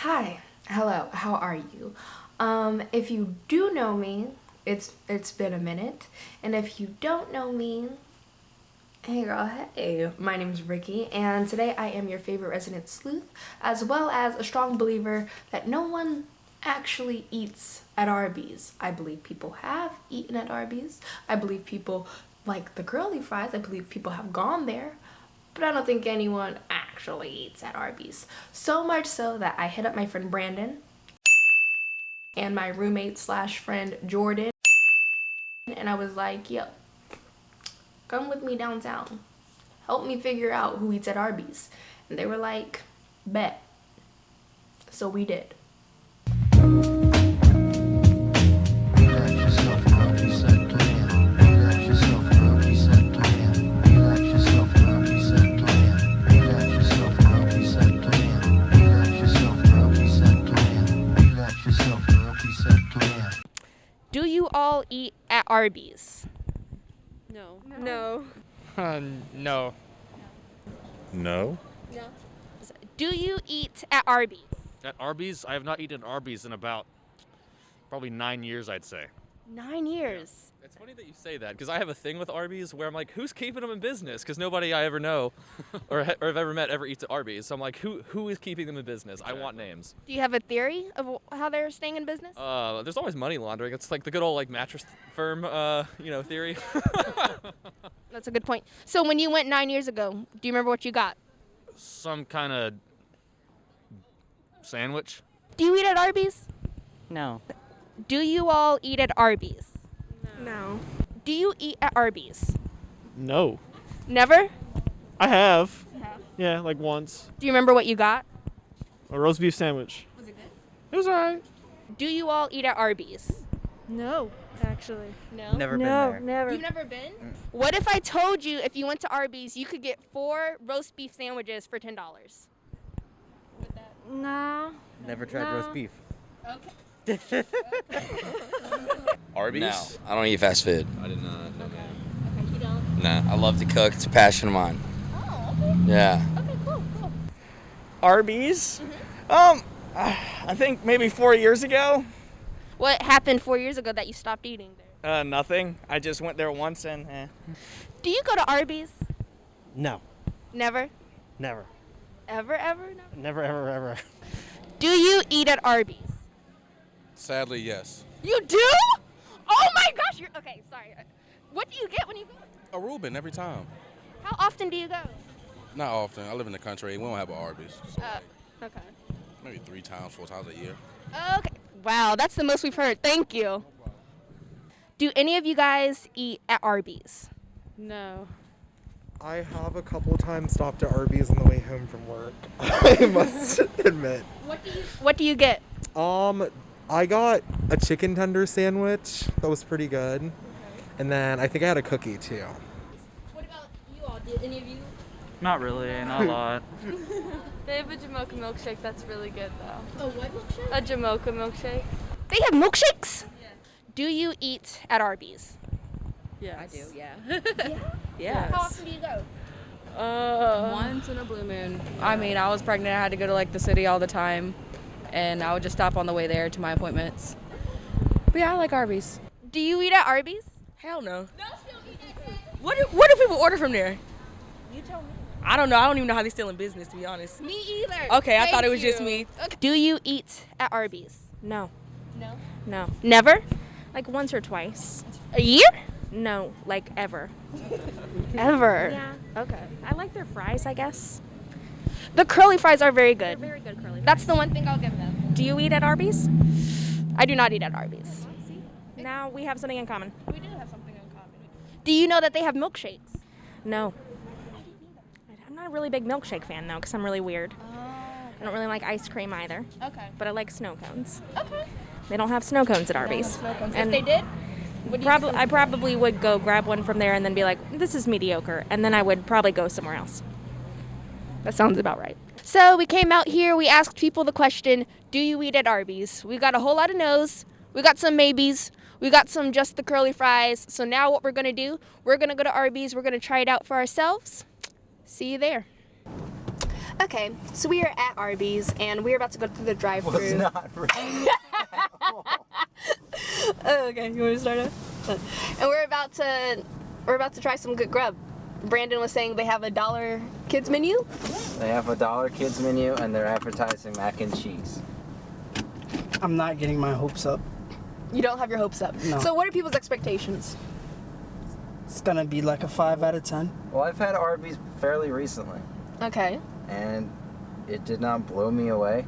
Hi, hello, how are you? If you do know me, it's been a minute, and if you don't know me, hey girl, hey, my name's Ricki, and today I am your favorite resident sleuth, as well as a strong believer that no one actually eats at Arby's. I believe people have eaten at Arby's. I believe people like the curly fries. I believe people have gone there. But I don't think anyone actually eats at Arby's. So much so that I hit up my friend Brandon and my roommate slash friend Jordan, and I was like, yo, come with me downtown. Help me figure out who eats at Arby's. And they were like, bet. So we did. Do you all eat at Arby's? No. No. No. No. Do you eat at Arby's? At Arby's? I have not eaten at Arby's in about probably 9 years, I'd say. 9 years. It's funny that you say that because I have a thing with Arby's where I'm like, who's keeping them in business? Because nobody I ever know or have ever met ever eats at Arby's. So I'm like, who is keeping them in business? I want names. Do you have a theory of how they're staying in business? There's always money laundering. It's like the good old like mattress firm, theory. That's a good point. So when you went 9 years ago, do you remember what you got? Some kind of sandwich. Do you eat at Arby's? No. Do you all eat at Arby's? No. Do you eat at Arby's? No. Never? I have. Yeah, like once. Do you remember what you got? A roast beef sandwich. Was it good? It was alright. Do you all eat at Arby's? No, actually. No. Never been there. Never. You've never been? What if I told you if you went to Arby's, you could get 4 roast beef sandwiches for $10? Would that? No. Never tried No. roast beef. Okay. Arby's? No, I don't eat fast food. I did not. No, man. Okay, you don't? No, I love to cook. It's a passion of mine. Oh, okay. Yeah. Okay, cool. Arby's? I think maybe 4 years ago. What happened 4 years ago that you stopped eating there? Nothing. I just went there once and Do you go to Arby's? No. Never? Never. Ever? Never? Never, ever. Do you eat at Arby's? Sadly, yes. You do? Oh my gosh, you're okay, sorry. What do you get when you go? A Reuben every time. How often do you go? Not often. I live in the country. We don't have an Arby's. So Okay. maybe 3 times, 4 times a year. Okay. Wow, that's the most we've heard. Thank you. Do any of you guys eat at Arby's? No. I have a couple times stopped at Arby's on the way home from work. I must admit. What do you get? I got a chicken tender sandwich that was pretty good. Okay. And then I think I had a cookie too. What about you all? Did any of you? Not really, not a lot. They have a Jamocha milkshake that's really good though. A what milkshake? A Jamocha milkshake. They have milkshakes? Yeah. Do you eat at Arby's? Yes. I do, yeah. Yeah? How often do you go? Once in a blue moon. I mean, I was pregnant. I had to go to like the city all the time, and I would just stop on the way there to my appointments. But yeah, I like Arby's. Do you eat at Arby's? Hell no. No, she don't eat at Arby's. What do people order from there? You tell me. I don't know. I don't even know how they still in business, to be honest. Me either. Okay, I thought it was Thank just you. me. Okay. Do you eat at Arby's? No. No. No. Never? Like once or twice. A year? No, like ever. Ever. Yeah. Okay. I like their fries, I guess. The curly fries are very good. They're very good curly fries. That's the one thing I'll give them. Do you eat at Arby's? I do not eat at Arby's. Now we have something in common. We do have something in common. Do you know that they have milkshakes? No. I'm not a really big milkshake fan though, because I'm really weird. I don't really like ice cream either. Okay. But I like snow cones. Okay. They don't have snow cones at Arby's. If they did, I probably would go grab one from there and then be like, this is mediocre. And then I would probably go somewhere else. that sounds about right. So we came out here, we asked people the question, do you eat at Arby's? We got a whole lot of no's, we got some maybes, we got some just the curly fries. So now what we're gonna do, we're gonna go to Arby's, we're gonna try it out for ourselves. See you there. Okay, so we are at Arby's and we're about to go through the drive-thru. Was not right. Oh, okay, you want to start it? And we're about to try some good grub. Brandon was saying they have a $1 kids menu. They have a $1 kids menu and they're advertising mac and cheese. I'm not getting my hopes up. You don't have your hopes up. No. So what are people's expectations? It's gonna be like a 5 out of 10. Well, I've had Arby's fairly recently. Okay. And it did not blow me away.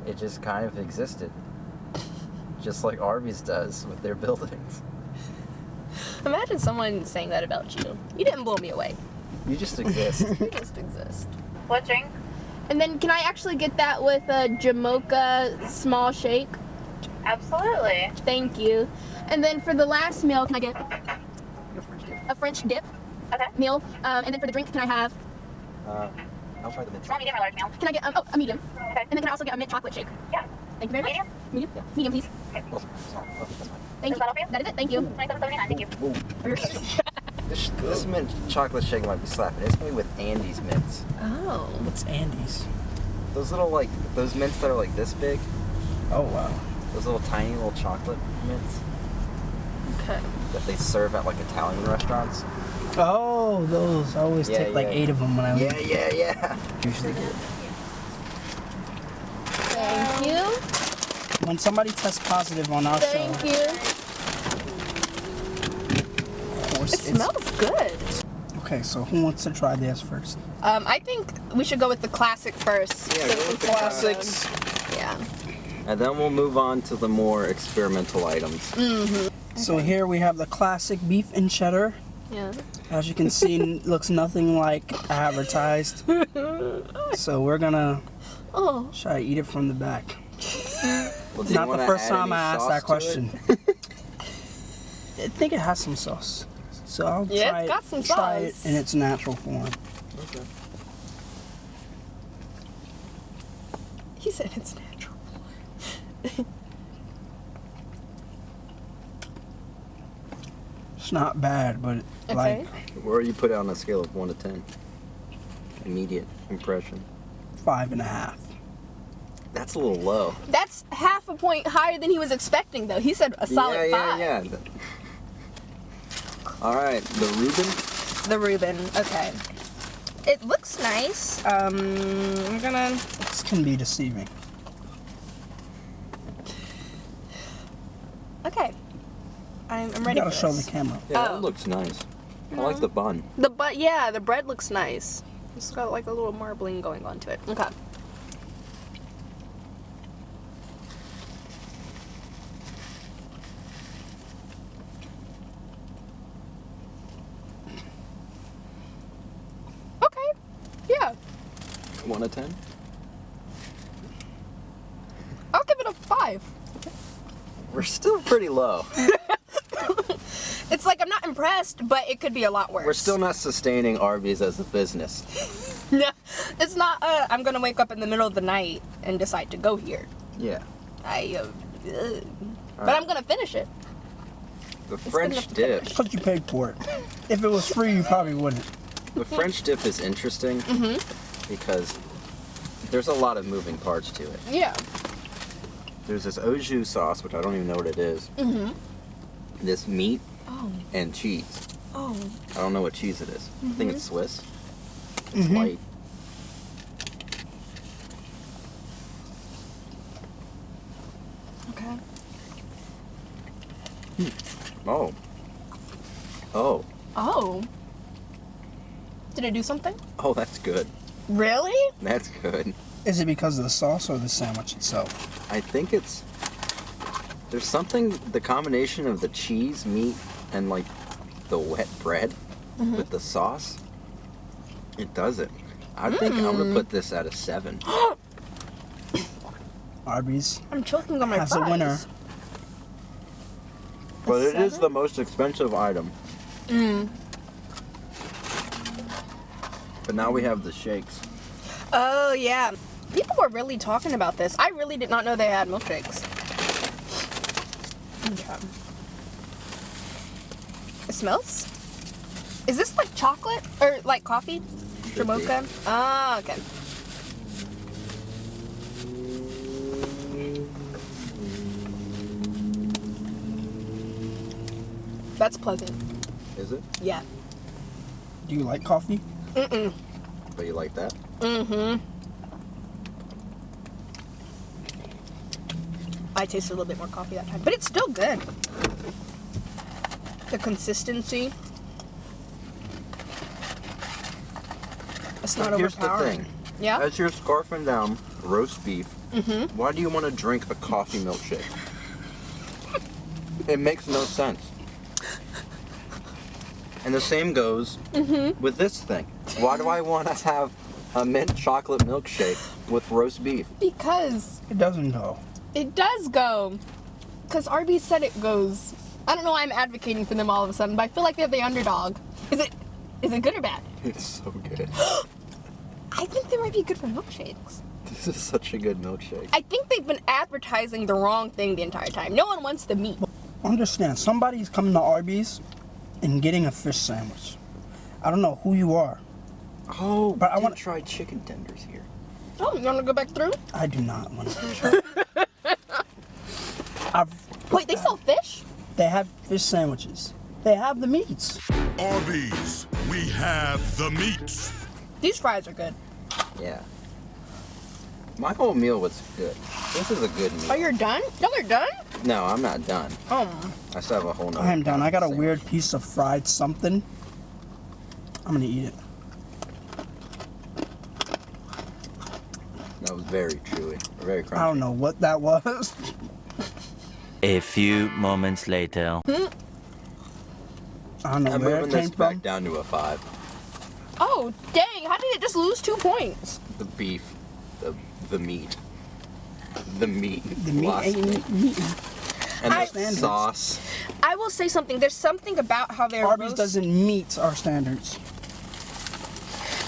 It just kind of existed. Just like Arby's does with their buildings. Imagine someone saying that about you. You didn't blow me away. You just exist. You just exist. What drink? And then can I actually get that with a Jamocha small shake? Absolutely. Thank you. And then for the last meal, can I get a French dip meal? And then for the drink, can I have? I'll try the mint. Small, medium, or large meal? Can I get a medium? Okay. And then can I also get a mint chocolate shake? Yeah. Thank you very much. Medium? Yeah. Medium, please. Okay. Thank Is you. that all for you? That is it. Thank you. $27.79. Thank you. This mint chocolate shake might be slapping. It's made with Andes mints. Oh. What's Andes? Those little those mints that are like this big. Oh wow. Those little tiny little chocolate mints Okay. that they serve at like Italian restaurants. Oh, those. I always take like 8 of them when I Yeah, leave. yeah. Usually good. Thank you. When somebody tests positive on our Thank show, you. of course, It smells good. Okay, so who wants to try this first? I think we should go with the classic first. Yeah, so go we with the can classics. Yeah. And then we'll move on to the more experimental items. Mm-hmm. So here we have the classic beef and cheddar. Yeah. As you can see, looks nothing like advertised. So we're gonna try to eat it from the back. Well, do you Not the wanna first add time any I asked sauce that to question. I think it has some sauce. So I'll Yeah, try, it's got some try it sauce. in its natural form. Okay. He said it's natural. It's not bad, but like Where are you put it on a scale of 1 to 10? Immediate impression. 5.5. That's a little low. That's half a point higher than he was expecting, though. He said a solid 5. Yeah. All right, the Reuben. The Reuben. Okay. It looks nice. I'm gonna. This can be deceiving. Okay. I'm You ready. gotta for show this. the camera. Yeah, Oh. that looks nice. I like the bun. Yeah, the bread looks nice. It's got like a little marbling going onto it. Okay. Okay. Yeah. 1 to 10. I'll give it a 5. We're still pretty low. It's like I'm not impressed, but it could be a lot worse. We're still not sustaining Arby's as a business. No, it's not. I'm gonna wake up in the middle of the night and decide to go here. Yeah. But I'm gonna finish it. The French dip. Because you paid for it. If it was free, you probably wouldn't. The French dip is interesting because there's a lot of moving parts to it. Yeah. There's this au jus sauce, which I don't even know what it is. This meat and cheese. Oh. I don't know what cheese it is. I think it's Swiss. It's light. Okay. Oh. Oh. Oh. Did it do something? Oh, that's good. Really? That's good. Is it because of the sauce or the sandwich itself? I think it's... There's something, the combination of the cheese, meat, and like the wet bread with the sauce, it does it. I think I'm gonna put this at a 7. Arby's I'm choking on my has fries. a winner. But it is the most expensive item. But now we have the shakes. Oh, yeah. People were really talking about this. I really did not know they had milkshakes. Okay. It smells? Is this like chocolate? Or like coffee? Should be. Jamocha? Ah, okay. That's pleasant. Is it? Yeah. Do you like coffee? Mm-mm. But you like that? Mm-hmm. I tasted a little bit more coffee that time, but it's still good. The consistency. It's not Here's the overpowering. thing. Yeah? As you're scarfing down roast beef, Mm-hmm. why do you want to drink a coffee milkshake? It makes no sense. And the same goes with this thing. Why do I want to have a mint chocolate milkshake with roast beef? Because It doesn't go. it does go. Because Arby said it goes. I don't know why I'm advocating for them all of a sudden, but I feel like they're the underdog. Is it good or bad? It's so good. I think they might be good for milkshakes. This is such a good milkshake. I think they've been advertising the wrong thing the entire time. No one wants the meat. Understand, somebody's coming to Arby's and getting a fish sandwich. I don't know who you are. Oh, but I want to try chicken tenders here. Oh, you want to go back through? I do not want to try. Wait, they sell fish? They have fish sandwiches. They have the meats. Arby's, we have the meats. These fries are good. Yeah. My whole meal was good. This is a good meal. Oh, you're done? Y'all are done? No, I'm not done. Oh. I still have a whole nother. I am done. I got a weird piece of fried something. I'm gonna eat it. That was very chewy. Very crunchy. I don't know what that was. A few moments later. I don't know I'm where moving it this came back from. down to a 5. Oh, dang. How did it just lose 2 points? The beef. The meat. The meat. The meat lost ain't me. meat. And the Standards. sauce. I will say something. There's something about how their Arby's roast... doesn't meet our standards.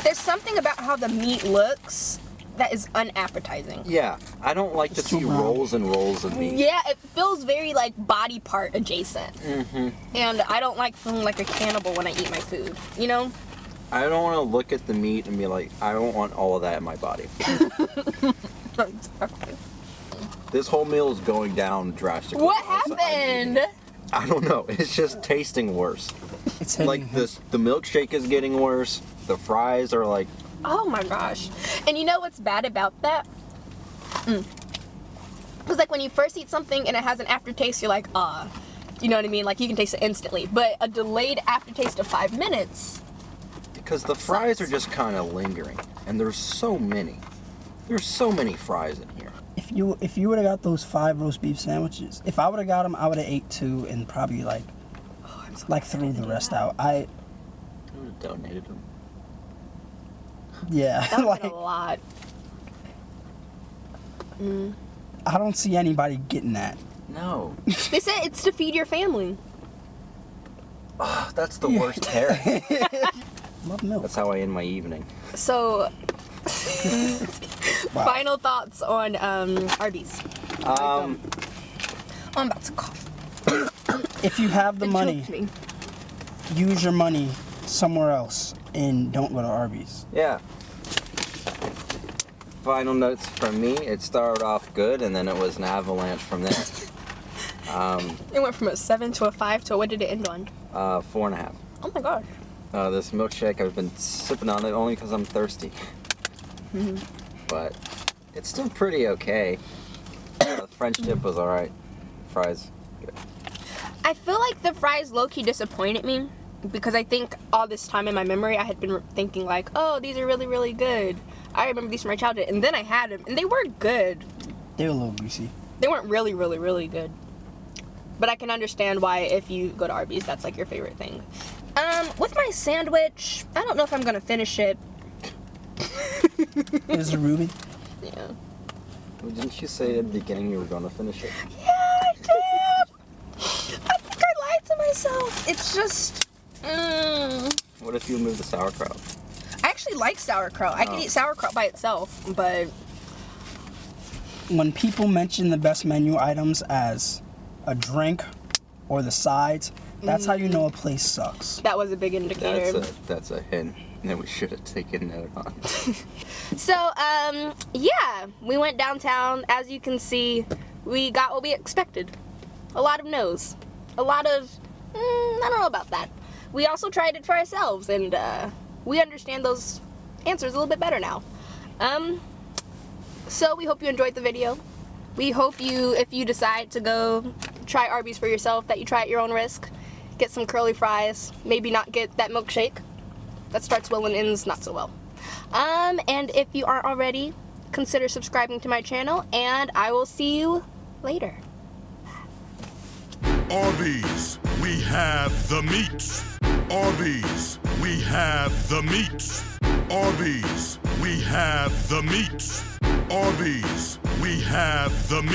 There's something about how the meat looks that is unappetizing. Yeah, I don't like to It's too see brown. rolls and rolls of meat. Yeah, it feels very like body part adjacent. Mm-hmm. And I don't like feeling like a cannibal when I eat my food, you know? I don't want to look at the meat and be like, I don't want all of that in my body. This whole meal is going down drastically. What happened? I don't know. It's just tasting worse. It's like this. The milkshake is getting worse. The fries are like. Oh my gosh. And you know what's bad about that? Because like when you first eat something and it has an aftertaste, you're like, you know what I mean? Like you can taste it instantly. But a delayed aftertaste of 5 minutes. Because the fries are just kind of lingering, and there's so many. There's so many fries in here. If you would have got those 5 roast beef sandwiches, if I would have got them, I would have ate 2 and probably threw the rest out. I would have donated them. Yeah, That was a lot. I don't see anybody getting that. No. They said it's to feed your family. Oh, that's the worst tear. Love milk. That's how I end my evening. So, final thoughts on Arby's. I'm about to cough. If you have the money, use your money somewhere else and don't go to Arby's. Yeah. Final notes from me. It started off good, and then it was an avalanche from there. It went from a 7 to a 5 to what did it end on? 4.5. Oh my gosh. This milkshake, I've been sipping on it only because I'm thirsty. But it's still pretty okay. The French dip was alright. Fries, good. I feel like the fries low-key disappointed me because I think all this time in my memory I had been thinking like, oh, these are really, really good. I remember these from my childhood. And then I had them, and they were good. They were a little greasy. They weren't really, really, really good. But I can understand why if you go to Arby's, that's like your favorite thing. With my sandwich, I don't know if I'm gonna finish it. Is it Ruby? Yeah. Well, didn't you say at the beginning you were going to finish it? Yeah, I did. I think I lied to myself. It's just. What if you move the sauerkraut? I actually like sauerkraut. I can eat sauerkraut by itself, but When people mention the best menu items as a drink or the sides, that's how you know a place sucks. that was a big indicator. That's a hint that we should have taken note on. So, yeah, we went downtown. As you can see, we got what we expected. A lot of no's. A lot of I don't know about that. We also tried it for ourselves, and we understand those answers a little bit better now. So we hope you enjoyed the video. We hope you, if you decide to go try Arby's for yourself, that you try at your own risk. Get some curly fries, maybe not get that milkshake. That starts well and ends not so well. And if you aren't already, consider subscribing to my channel, and I will see you later. Arby's, we have the meats. Arby's, we have the meats. Arby's, we have the meats. Arby's, we have the meats.